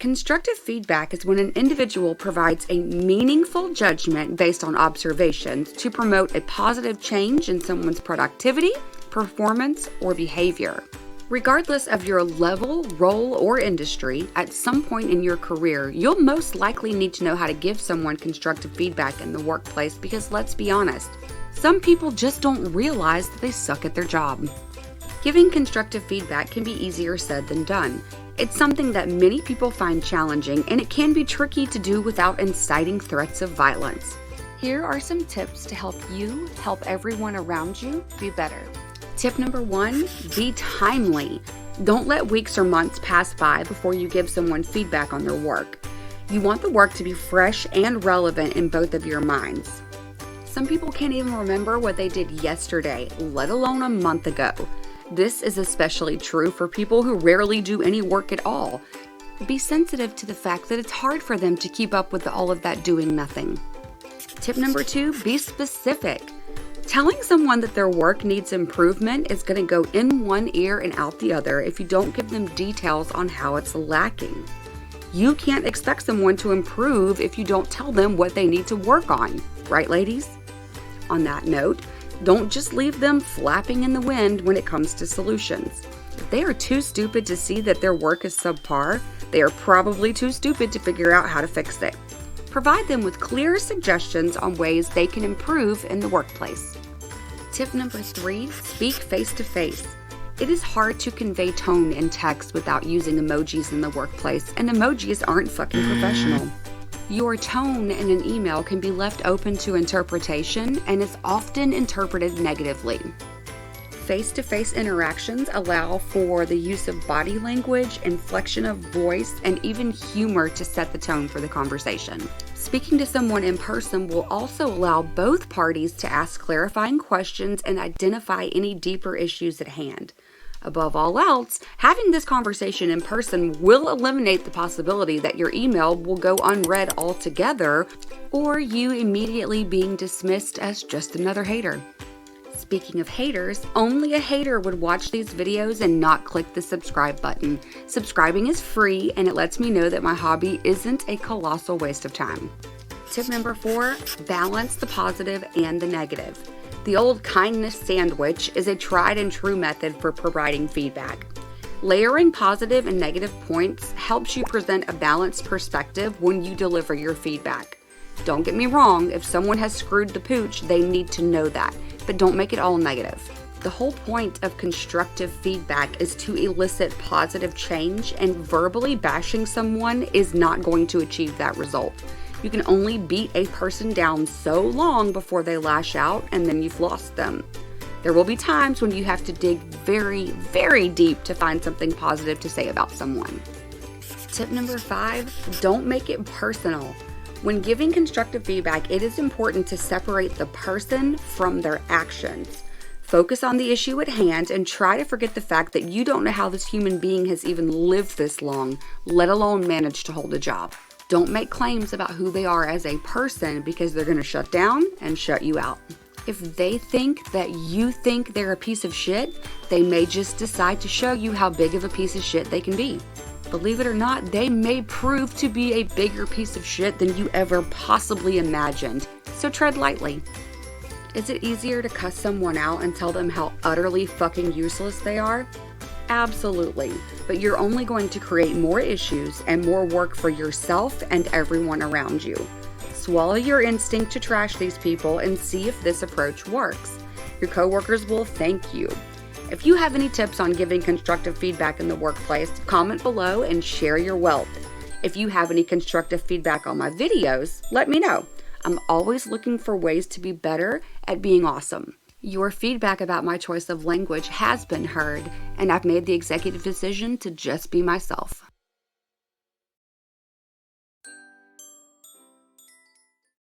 Constructive feedback is when an individual provides a meaningful judgment based on observations to promote a positive change in someone's productivity, performance, or behavior. Regardless of your level, role, or industry, at some point in your career, you'll most likely need to know how to give someone constructive feedback in the workplace because, let's be honest, some people just don't realize that they suck at their job. Giving constructive feedback can be easier said than done. It's something that many people find challenging, and it can be tricky to do without inciting threats of violence. Here are some tips to help you help everyone around you be better. Tip number 1, be timely. Don't let weeks or months pass by before you give someone feedback on their work. You want the work to be fresh and relevant in both of your minds. Some people can't even remember what they did yesterday, let alone a month ago. This is especially true for people who rarely do any work at all. Be sensitive to the fact that it's hard for them to keep up with all of that doing nothing. Tip number 2, be specific. Telling someone that their work needs improvement is going to go in one ear and out the other if you don't give them details on how it's lacking. You can't expect someone to improve if you don't tell them what they need to work on, right, ladies? On that note, don't just leave them flapping in the wind when it comes to solutions. If they are too stupid to see that their work is subpar, they are probably too stupid to figure out how to fix it. Provide them with clear suggestions on ways they can improve in the workplace. Tip number 3, speak face to face. It is hard to convey tone in text without using emojis in the workplace, and emojis aren't fucking professional. Your tone in an email can be left open to interpretation and is often interpreted negatively. Face-to-face interactions allow for the use of body language, inflection of voice, and even humor to set the tone for the conversation. Speaking to someone in person will also allow both parties to ask clarifying questions and identify any deeper issues at hand. Above all else, having this conversation in person will eliminate the possibility that your email will go unread altogether, or you immediately being dismissed as just another hater. Speaking of haters, only a hater would watch these videos and not click the subscribe button. Subscribing is free, and it lets me know that my hobby isn't a colossal waste of time. Tip number 4, balance the positive and the negative. The old kindness sandwich is a tried and true method for providing feedback. Layering positive and negative points helps you present a balanced perspective when you deliver your feedback. Don't get me wrong, if someone has screwed the pooch, they need to know that, but don't make it all negative. The whole point of constructive feedback is to elicit positive change, and verbally bashing someone is not going to achieve that result. You can only beat a person down so long before they lash out, and then you've lost them. There will be times when you have to dig very, very deep to find something positive to say about someone. Tip number 5, don't make it personal. When giving constructive feedback, it is important to separate the person from their actions. Focus on the issue at hand and try to forget the fact that you don't know how this human being has even lived this long, let alone manage to hold a job. Don't make claims about who they are as a person because they're going to shut down and shut you out. If they think that you think they're a piece of shit, they may just decide to show you how big of a piece of shit they can be. Believe it or not, they may prove to be a bigger piece of shit than you ever possibly imagined. So tread lightly. Is it easier to cuss someone out and tell them how utterly fucking useless they are? Absolutely, but you're only going to create more issues and more work for yourself and everyone around you. Swallow your instinct to trash these people and see if this approach works. Your coworkers will thank you. If you have any tips on giving constructive feedback in the workplace, comment below and share your wealth. If you have any constructive feedback on my videos, let me know. I'm always looking for ways to be better at being awesome. Your feedback about my choice of language has been heard, and I've made the executive decision to just be myself.